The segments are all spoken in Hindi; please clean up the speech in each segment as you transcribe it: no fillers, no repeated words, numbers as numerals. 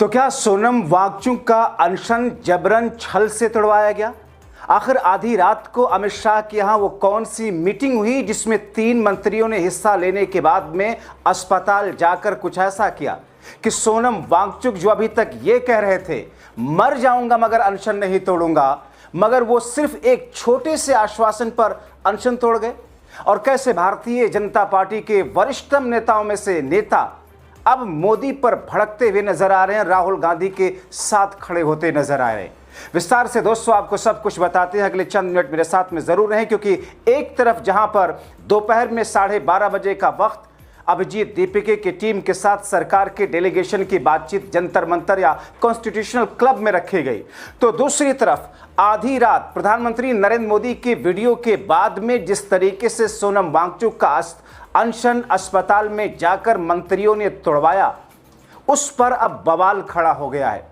तो क्या सोनम वांगचुक का अनशन जबरन छल से तोड़वाया गया? आखिर आधी रात को अमित शाह के यहाँ वो कौन सी मीटिंग हुई जिसमें 3 मंत्रियों ने हिस्सा लेने के बाद में अस्पताल जाकर कुछ ऐसा किया कि सोनम वांगचुक जो अभी तक ये कह रहे थे मर जाऊंगा मगर अनशन नहीं तोड़ूंगा, मगर वो सिर्फ एक छोटे से आश्वासन पर अनशन तोड़ गए। और कैसे भारतीय जनता पार्टी के वरिष्ठतम नेताओं में से नेता अब मोदी पर भड़कते हुए नजर आ रहे हैं, राहुल गांधी के साथ खड़े होते नजर आ रहे हैं। विस्तार से दोस्तों आपको सब कुछ बताते हैं, अगले चंद मिनट मेरे साथ में जरूर रहें, क्योंकि एक तरफ जहां पर दोपहर में 12:30 बजे का वक्त अभिजीत दीपिके की टीम के साथ सरकार के डेलीगेशन की बातचीत जंतर मंतर या कॉन्स्टिट्यूशनल क्लब में रखी गई, तो दूसरी तरफ आधी रात प्रधानमंत्री नरेंद्र मोदी के वीडियो के बाद में जिस तरीके से सोनम वांगचुक का अनशन अस्पताल में जाकर मंत्रियों ने तोड़वाया, उस पर अब बवाल खड़ा हो गया है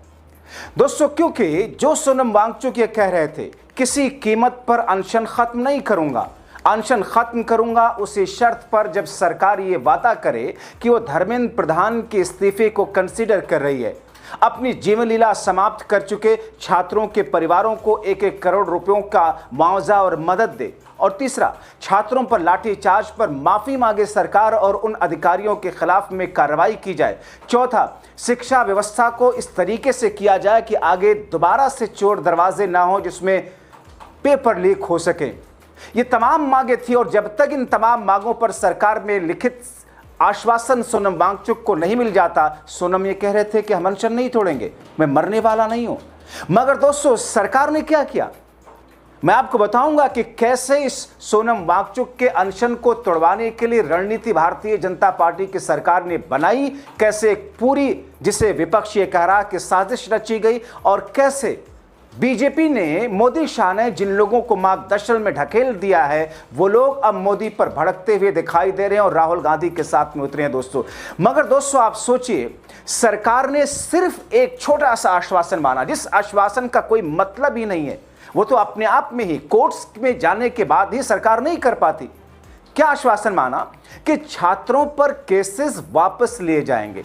दोस्तों। क्योंकि जो सोनम वांगचुक ये कह रहे थे किसी कीमत पर अनशन खत्म नहीं करूंगा, अनशन खत्म करूंगा उसी शर्त पर जब सरकार ये वादा करे कि वो धर्मेंद्र प्रधान के इस्तीफे को कंसीडर कर रही है, अपनी जीवन लीला समाप्त कर चुके छात्रों के परिवारों को 1-1 करोड़ रुपयों का मुआवजा और मदद दे, और तीसरा छात्रों पर लाठीचार्ज पर माफी मांगे सरकार और उन अधिकारियों के खिलाफ में कार्रवाई की जाए, चौथा शिक्षा व्यवस्था को इस तरीके से किया जाए कि आगे दोबारा से चोर दरवाजे ना हो जिसमें पेपर लीक हो सके। ये तमाम मांगे थी, और जब तक इन तमाम मांगों पर सरकार में लिखित आश्वासन सोनम वांगचुक को नहीं मिल जाता, सोनम ये कह रहे थे कि हम अनशन नहीं तोड़ेंगे, मैं मरने वाला नहीं हूं। मगर दोस्तों सरकार ने क्या किया, मैं आपको बताऊंगा कि कैसे इस सोनम वांगचुक के अनशन को तोड़वाने के लिए रणनीति भारतीय जनता पार्टी की सरकार ने बनाई, कैसे एक पूरी जिसे विपक्ष ये कह रहा कि साजिश रची गई, और कैसे बीजेपी ने मोदी शाह ने जिन लोगों को मार्गदर्शन में ढकेल दिया है वो लोग अब मोदी पर भड़कते हुए दिखाई दे रहे हैं और राहुल गांधी के साथ में उतरे हैं दोस्तों। मगर दोस्तों आप सोचिए, सरकार ने सिर्फ एक छोटा सा आश्वासन माना, जिस आश्वासन का कोई मतलब ही नहीं है, वो तो अपने आप में ही कोर्ट्स में जाने के बाद ही सरकार नहीं कर पाती। क्या आश्वासन माना कि छात्रों पर केसेस वापस लिए जाएंगे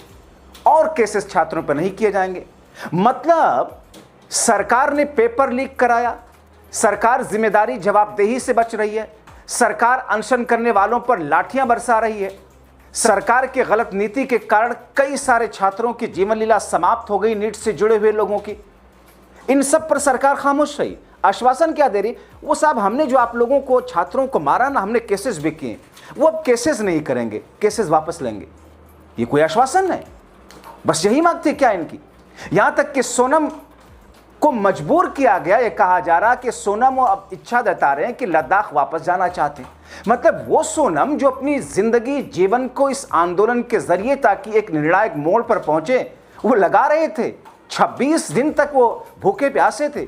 और केसेस छात्रों पर नहीं किए जाएंगे। मतलब सरकार ने पेपर लीक कराया, सरकार जिम्मेदारी जवाबदेही से बच रही है, सरकार अनशन करने वालों पर लाठियां बरसा रही है, सरकार के गलत नीति के कारण कई सारे छात्रों की जीवन लीला समाप्त हो गई, नीट से जुड़े हुए लोगों की। इन सब पर सरकार खामोश रही। आश्वासन क्या दे रही, वो साहब हमने जो आप लोगों को छात्रों को मारा ना, हमने केसेस भी किए, वो अब केसेस नहीं करेंगे, केसेस वापस लेंगे। ये कोई आश्वासन है? बस यही मांग थी क्या इनकी? यहां तक कि सोनम को मजबूर किया गया, ये कहा जा रहा कि सोनम अब इच्छा जता रहे हैं कि लद्दाख वापस जाना चाहते हैं। मतलब वो सोनम जो अपनी जिंदगी जीवन को इस आंदोलन के जरिए ताकि एक निर्णायक मोड़ पर पहुंचे वो लगा रहे थे, 26 दिन तक वो भूखे प्यासे थे,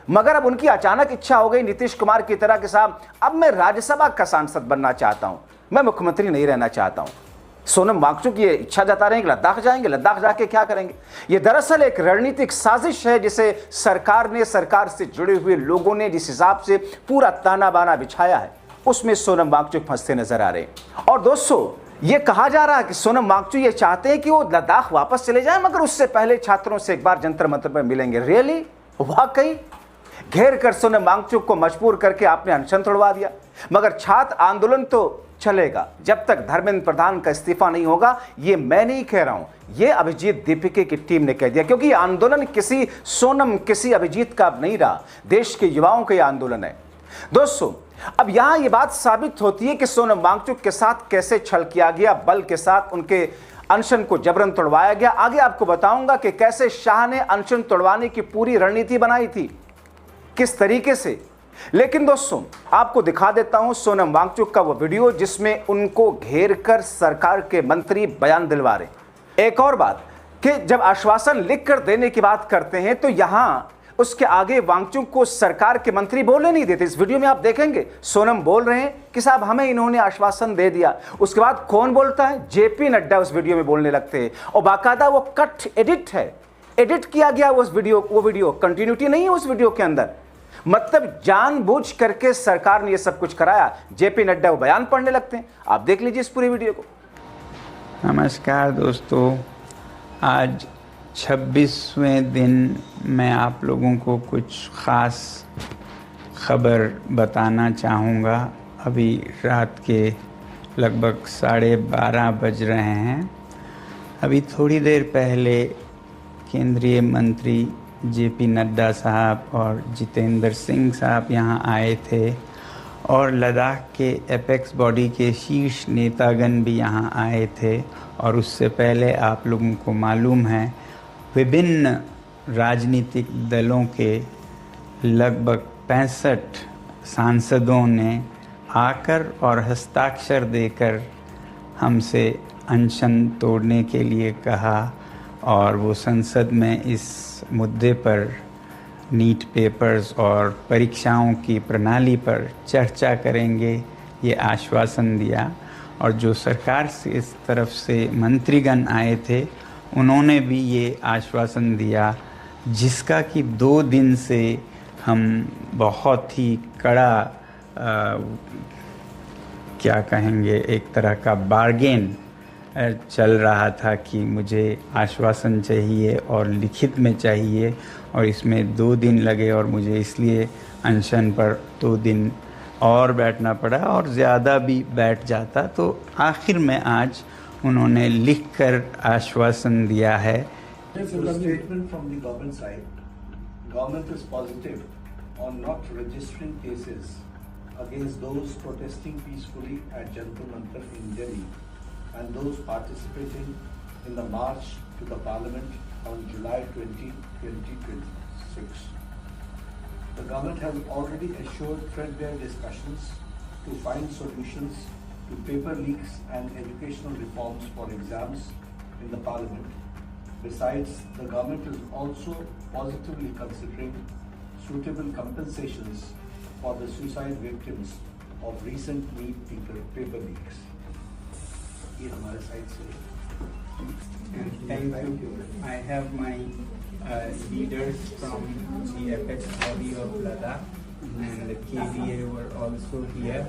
मगर अब उनकी अचानक इच्छा हो गई नीतीश कुमार की तरह कि साहब अब मैं राज्यसभा का सांसद बनना चाहता हूं, मैं मुख्यमंत्री नहीं रहना चाहता हूं। सोनम वांगचुक ये इच्छा जता रहे हैं कि लद्दाख जाएंगे, लद्दाख जाके क्या करेंगे? ये दरअसल एक रणनीतिक साजिश है जिसे सरकार से जुड़े हुए लोगों ने जिस हिसाब से पूरा ताना बाना बिछाया है उसमें सोनम वांगचुक फंसते नजर आ रहे हैं। और दोस्तों ये कहा जा रहा है कि सोनम वांगचुक ये चाहते हैं कि वो लद्दाख वापस चले जाए, मगर उससे पहले छात्रों से एक बार जंतर मंतर पर मिलेंगे। रियली? वाकई घेर कर सोनम वांगचुक को मजबूर करके आपने अनशन तोड़वा दिया। मगर छात्र आंदोलन तो चलेगा जब तक धर्मेंद्र प्रधान का इस्तीफा नहीं होगा। ये मैं नहीं कह रहा हूं, ये अभिजीत दीपिके की टीम ने कह दिया, क्योंकि आंदोलन किसी सोनम किसी अभिजीत का नहीं रहा, देश के युवाओं का यह आंदोलन है दोस्तों। अब यहां यह बात साबित होती है कि सोनम वांगचुक के साथ कैसे छल किया गया, बल के साथ उनके अनशन को जबरन तोड़वाया गया। आगे आपको बताऊंगा कि कैसे शाह ने अनशन तोड़वाने की पूरी रणनीति बनाई थी, किस तरीके से। लेकिन दोस्तों आपको दिखा देता हूं सोनम वांगचुक का वो वीडियो जिसमें उनको घेर कर सरकार के मंत्री बयान दिलवा रहे। एक और बात कि जब आश्वासन लिख कर देने की बात करते हैं तो यहां उसके आगे वांगचुक को सरकार के मंत्री बोलने नहीं देते। इस वीडियो में आप देखेंगे सोनम बोल रहे हैं कि साहब हमें इन्होंने आश्वासन दे दिया। उसके बाद कौन बोलता है? जेपी नड्डा उस वीडियो में बोलने लगते हैं, और बाकायदा वो कट एडिट है, एडिट किया गया वो वीडियो कंटिन्यूटी नहीं है उस वीडियो के अंदर। मतलब जानबूझ करके सरकार ने यह सब कुछ कराया। जेपी नड्डा वो बयान पढ़ने लगते हैं, आप देख लीजिए इस पूरी वीडियो को। नमस्कार दोस्तों, आज 26वें दिन मैं आप लोगों को कुछ ख़ास खबर बताना चाहूँगा। अभी रात के लगभग 12:30 बज रहे हैं। अभी थोड़ी देर पहले केंद्रीय मंत्री जेपी नड्डा साहब और जितेंद्र सिंह साहब यहाँ आए थे और लद्दाख के एपेक्स बॉडी के शीर्ष नेतागण भी यहाँ आए थे। और उससे पहले आप लोगों को मालूम है विभिन्न राजनीतिक दलों के लगभग 65 सांसदों ने आकर और हस्ताक्षर देकर हमसे अनशन तोड़ने के लिए कहा और वो संसद में इस मुद्दे पर नीट पेपर्स और परीक्षाओं की प्रणाली पर चर्चा करेंगे, ये आश्वासन दिया। और जो सरकार से इस तरफ से मंत्रीगण आए थे उन्होंने भी ये आश्वासन दिया, जिसका कि 2 दिन से हम बहुत ही कड़ा क्या कहेंगे, एक तरह का बार्गेन चल रहा था कि मुझे आश्वासन चाहिए और लिखित में चाहिए, और इसमें 2 दिन लगे और मुझे इसलिए अनशन पर 2 दिन और बैठना पड़ा, और ज़्यादा भी बैठ जाता तो आखिर में आज उन्होंने लिखकर आश्वासन दिया है। Statement from the government side, government is positive on not registering cases against those protesting peacefully at Jantar Mantar in Delhi and those participating in the march to the parliament on July 20, 2026. The government has already assured threadbare discussions to find solutions to paper leaks and educational reforms for exams in the parliament. Besides, the government is also positively considering suitable compensations for the suicide victims of recent NEET paper leaks. ये हमारे साइड से Thank you. I have my leaders from the apex body of Ladakh, and the KDA were also here,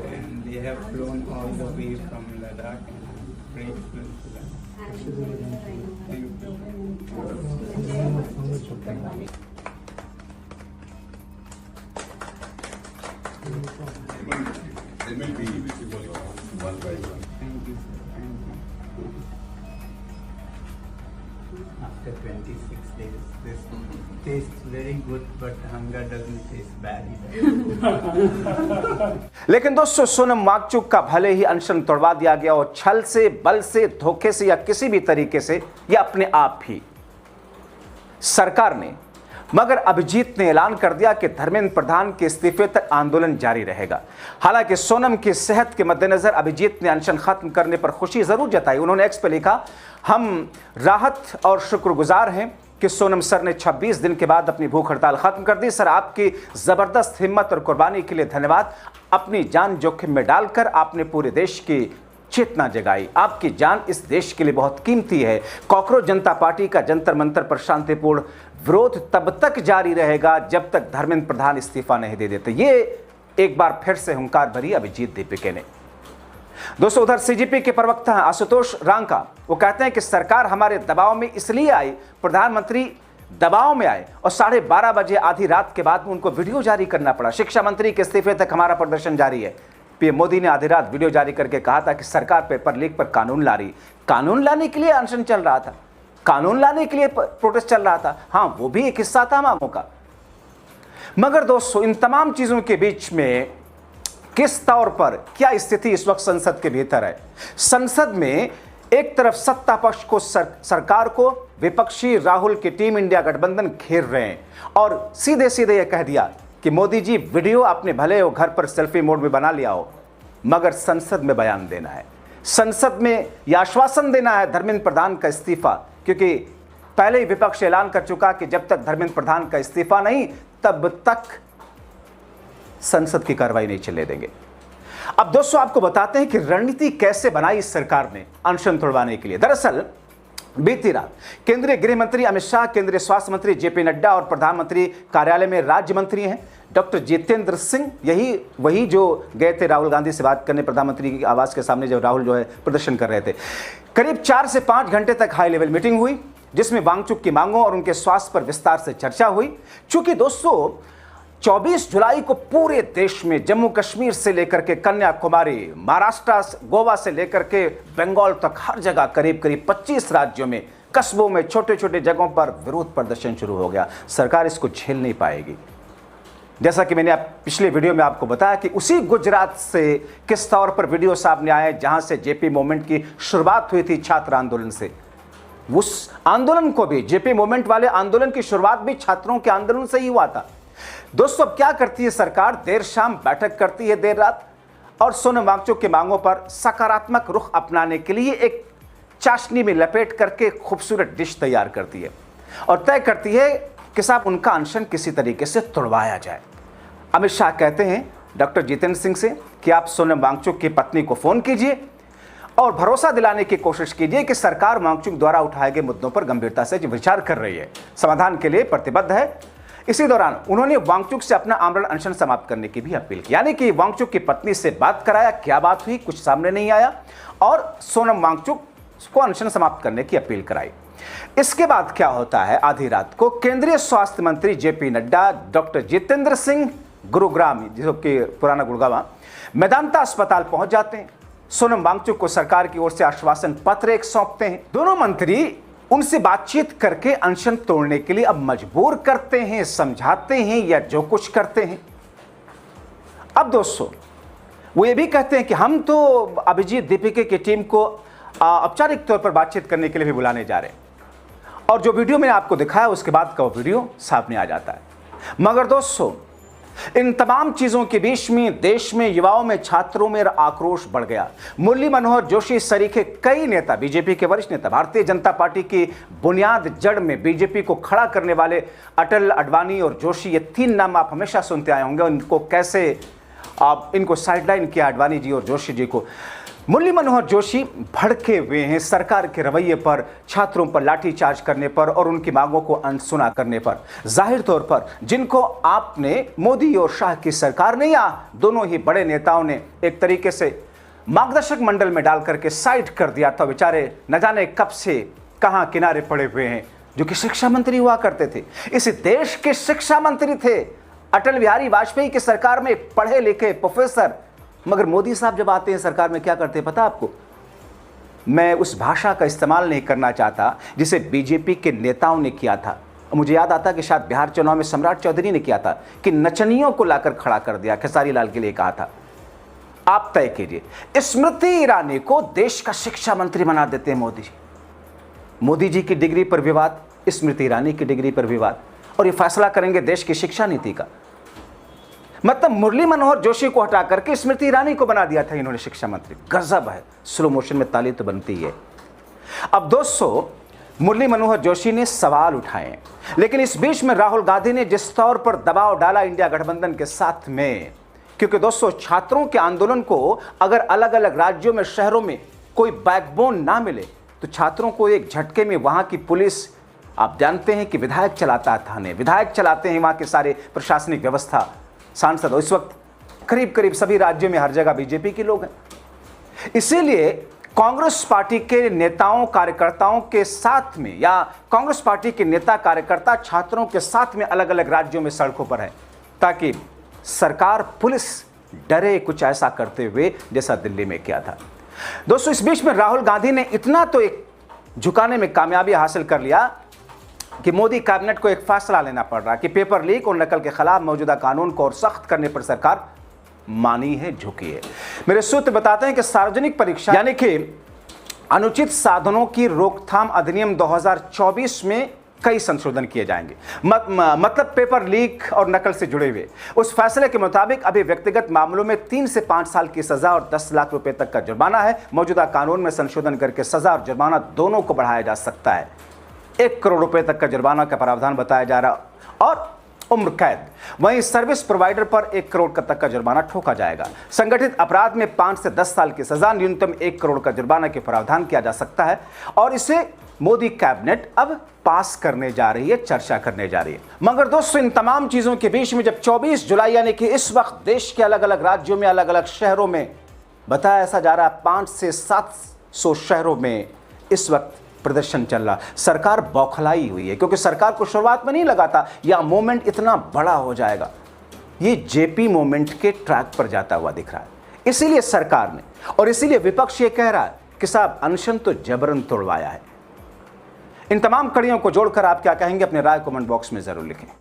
and they have flown all the way from Ladakh, and I'm grateful to them. Thank you. They will be visible one by one. Thank you, sir. Thank you. After 26 days, this tastes very good, but hunger doesn't taste bad either. लेकिन दोस्तों, सोनम वांगचुक का भले ही अनशन तोड़वा दिया गया और छल से, बल से, धोखे से या किसी भी तरीके से, या अपने आप ही सरकार ने, मगर अभिजीत ने ऐलान कर दिया कि धर्मेंद्र प्रधान के इस्तीफे तक आंदोलन जारी रहेगा। हालांकि सोनम की सेहत के मद्देनजर अभिजीत ने अनशन खत्म करने पर खुशी जरूर जताई। उन्होंने एक्स पे लिखा, हम राहत और शुक्रगुजार हैं कि सोनम सर ने 26 दिन के बाद अपनी भूख हड़ताल खत्म कर दी। सर, आपकी जबरदस्त हिम्मत और कुर्बानी के लिए धन्यवाद। अपनी जान जोखिम में डालकर आपने पूरे देश की चेतना जगाई। आपकी जान इस देश के लिए बहुत कीमती है। कॉकरोच जनता पार्टी का जंतर मंतर पर शांतिपूर्ण विरोध तब तक जारी रहेगा जब तक धर्मेंद्र प्रधान इस्तीफा नहीं दे देते। ये एक बार फिर से हुंकार भरी अभिजीत दीपिके ने। दोस्तों, उधर सीजीपी के प्रवक्ता हैं आशुतोष रांका। वो कहते हैं कि सरकार हमारे दबाव में इसलिए आई, प्रधानमंत्री दबाव में आए और 12:30 बजे आधी रात के बाद उनको वीडियो जारी करना पड़ा। शिक्षा मंत्री के इस्तीफे तक हमारा प्रदर्शन जारी है। पीएम मोदी ने आधी रात वीडियो जारी करके कहा था कि सरकार पेपर लीक पर कानून ला रही। कानून लाने के लिए अनशन चल रहा था, कानून लाने के लिए प्रोटेस्ट चल रहा था। हाँ, वो भी एक हिस्सा था मामलों का। मगर दोस्तों, इन तमाम चीजों के बीच में किस तौर पर क्या स्थिति इस वक्त संसद के भीतर है? संसद में एक तरफ सत्ता पक्ष को सरकार को विपक्षी राहुल की टीम इंडिया गठबंधन घेर रहे हैं और सीधे सीधे यह कह दिया कि मोदी जी, वीडियो अपने भले हो घर पर सेल्फी मोड में बना लिया हो, मगर संसद में बयान देना है, संसद में यह आश्वासन देना है धर्मेंद्र प्रधान का इस्तीफा। क्योंकि पहले ही विपक्ष ऐलान कर चुका कि जब तक धर्मेंद्र प्रधान का इस्तीफा नहीं, तब तक संसद की कार्रवाई नहीं चलने देंगे। अब दोस्तों, आपको बताते हैं कि रणनीति कैसे बनाई इस सरकार ने अनशन तोड़वाने के लिए। दरअसल बीती रात केंद्रीय गृह मंत्री अमित शाह, केंद्रीय स्वास्थ्य मंत्री जेपी नड्डा और प्रधानमंत्री कार्यालय में राज्य मंत्री हैं डॉक्टर जितेंद्र सिंह, यही वही जो गए थे राहुल गांधी से बात करने प्रधानमंत्री की आवास के सामने, जब राहुल जो है प्रदर्शन कर रहे थे। करीब 4 से 5 घंटे तक हाई लेवल मीटिंग हुई। जिसमें वांगचुक की मांगों और उनके स्वास्थ्य पर विस्तार से चर्चा हुई। चूंकि दोस्तों 24 जुलाई को पूरे देश में जम्मू कश्मीर से लेकर के कन्याकुमारी, महाराष्ट्र, गोवा से लेकर के बंगाल तक हर जगह करीब करीब 25 राज्यों में, कस्बों में, छोटे छोटे जगहों पर विरोध प्रदर्शन शुरू हो गया। सरकार इसको झेल नहीं पाएगी। जैसा कि मैंने पिछले वीडियो में आपको बताया कि उसी गुजरात से किस तौर पर वीडियो सामने आए जहां से जेपी मूवमेंट की शुरुआत हुई थी छात्र आंदोलन से। उस आंदोलन को भी, जेपी मूवमेंट वाले आंदोलन की शुरुआत भी छात्रों के आंदोलन से ही हुआ था। दोस्तों अब क्या करती है सरकार, देर शाम बैठक करती है, देर रात, और सोनम वांगचुक की मांगों पर सकारात्मक रुख अपनाने के लिए एक चाशनी में लपेट करके खूबसूरत डिश तैयार करती है और तय करती है कि साहब उनका अनशन किसी तरीके से तोड़वाया जाए। अमित शाह कहते हैं डॉक्टर जितेंद्र सिंह से कि आप सोनम वांगचुक की पत्नी को फोन कीजिए और भरोसा दिलाने की कोशिश कीजिए कि सरकार वांगचुक द्वारा उठाए गए मुद्दों पर गंभीरता से विचार कर रही है, समाधान के लिए प्रतिबद्ध है। इसी दौरान उन्होंने वांगचुक से अपना आमरण अनशन समाप्त करने की भी अपील की, यानी कि वांगचुक की पत्नी से बात कराया, क्या बात हुई कुछ सामने नहीं आया, और सोनम वांगचुक को अनशन समाप्त करने की अपील कराई। इसके बाद क्या होता है, आधी रात को केंद्रीय स्वास्थ्य मंत्री जेपी नड्डा, डॉक्टर जितेंद्र सिंह गुरुग्राम, जो कि पुराना गुड़गांव, मेदांता अस्पताल पहुंच जाते हैं। सोनम वांगचुक को सरकार की ओर से आश्वासन पत्र एक सौंपते हैं। दोनों मंत्री उनसे बातचीत करके अनशन तोड़ने के लिए अब मजबूर करते हैं, समझाते हैं या जो कुछ करते हैं। अब दोस्तों वो ये भी कहते हैं कि हम तो अभिजीत दीपिका की टीम को औपचारिक तौर पर बातचीत करने के लिए भी बुलाने जा रहे हैं, और जो वीडियो मैंने आपको दिखाया उसके बाद का वो वीडियो सामने आ जाता है। मगर दोस्तों इन तमाम चीजों के बीच में देश में युवाओं में, छात्रों में आक्रोश बढ़ गया। मुरली मनोहर जोशी सरीखे कई नेता, बीजेपी के वरिष्ठ नेता, भारतीय जनता पार्टी की बुनियाद जड़ में बीजेपी को खड़ा करने वाले अटल, अडवाणी और जोशी, ये तीन नाम आप हमेशा सुनते आए होंगे। इनको कैसे इनको साइडलाइन किया अडवाणी जी और जोशी जी को। मुरली मनोहर जोशी भड़के हुए हैं सरकार के रवैये पर, छात्रों पर लाठीचार्ज करने पर और उनकी मांगों को अनसुना करने पर। जाहिर तौर पर जिनको आपने मोदी और शाह की सरकार ने या दोनों ही बड़े नेताओं ने एक तरीके से मार्गदर्शक मंडल में डाल करके साइड कर दिया था, बेचारे न जाने कब से कहां किनारे पड़े हुए हैं, जो कि शिक्षा मंत्री हुआ करते थे। इस देश के शिक्षा मंत्री थे अटल बिहारी वाजपेयी की सरकार में, पढ़े लिखे प्रोफेसर। मगर मोदी साहब जब आते हैं सरकार में क्या करते हैं पता आपको? मैं उस भाषा का इस्तेमाल नहीं करना चाहता जिसे बीजेपी के नेताओं ने किया था। मुझे याद आता कि शायद बिहार चुनाव में सम्राट चौधरी ने किया था कि नचनियों को लाकर खड़ा कर दिया, खेसारी लाल के लिए कहा था। आप तय कीजिए। स्मृति ईरानी को देश का शिक्षा मंत्री बना देते हैं मोदी जी। मोदी जी की डिग्री पर विवाद, स्मृति ईरानी की डिग्री पर विवाद, और ये फैसला करेंगे देश की शिक्षा नीति का। मतलब मुरली मनोहर जोशी को हटा करके स्मृति ईरानी को बना दिया था इन्होंने शिक्षा मंत्री। गजब है, स्लो मोशन में ताली तो बनती है। अब दोस्तों मुरली मनोहर जोशी ने सवाल उठाए, लेकिन इस बीच में राहुल गांधी ने जिस तौर पर दबाव डाला इंडिया गठबंधन के साथ में, क्योंकि दोस्तों छात्रों के आंदोलन को अगर अलग अलग राज्यों में, शहरों में कोई बैकबोन ना मिले तो छात्रों को एक झटके में वहां की पुलिस, आप जानते हैं कि विधायक चलाता है थाने, विधायक चलाते हैं वहां के सारे प्रशासनिक व्यवस्था, सांसद। इस वक्त करीब करीब सभी राज्यों में हर जगह बीजेपी के लोग हैं। इसीलिए कांग्रेस पार्टी के नेताओं कार्यकर्ताओं के साथ में, या कांग्रेस पार्टी के नेता कार्यकर्ता छात्रों के साथ में अलग अलग राज्यों में सड़कों पर है, ताकि सरकार, पुलिस डरे कुछ ऐसा करते हुए जैसा दिल्ली में किया था। दोस्तों इस बीच में राहुल गांधी ने इतना तो एक झुकाने में कामयाबी हासिल कर लिया कि मोदी कैबिनेट को एक फैसला लेना पड़ रहा कि पेपर लीक और नकल के खिलाफ मौजूदा कानून को और सख्त करने पर सरकार मानी है, झुकी है। मेरे सूत्र बताते हैं कि सार्वजनिक परीक्षा यानी कि अनुचित साधनों की रोकथाम अधिनियम 2024 में कई संशोधन किए जाएंगे। मतलब पेपर लीक और नकल से जुड़े हुए। उस फैसले के मुताबिक अभी व्यक्तिगत मामलों में 3 से 5 साल की सजा और 10 लाख रुपए तक का जुर्माना है। मौजूदा कानून में संशोधन करके सजा और जुर्माना दोनों को बढ़ाया जा सकता है। 1 करोड़ रुपए तक का जुर्माना का प्रावधान बताया जा रहा और उम्र कैद। वहीं सर्विस प्रोवाइडर पर 1 करोड़ तक का जुर्माना ठोका जाएगा। संगठित अपराध में 5 से 10 साल की सजा, न्यूनतम 1 करोड़ का जुर्माना के प्रावधान किया जा सकता है। और इसे मोदी कैबिनेट अब पास करने जा रही है, चर्चा करने जा रही है। मगर दोस्तों इन तमाम चीजों के बीच में जब 24 जुलाई यानी कि इस वक्त देश के अलग अलग राज्यों में, अलग अलग शहरों में बताया ऐसा जा रहा है 5 से 700 शहरों में इस वक्त प्रदर्शन चल रहा। सरकार बौखलाई हुई है क्योंकि सरकार को शुरुआत में नहीं लगा था यह मूवमेंट इतना बड़ा हो जाएगा। ये जेपी मूवमेंट के ट्रैक पर जाता हुआ दिख रहा है। इसीलिए सरकार ने और इसीलिए विपक्ष ये कह रहा है कि साहब अनशन तो जबरन तोड़वाया है। इन तमाम कड़ियों को जोड़कर आप क्या कहेंगे, अपने राय कमेंट बॉक्स में जरूर लिखें।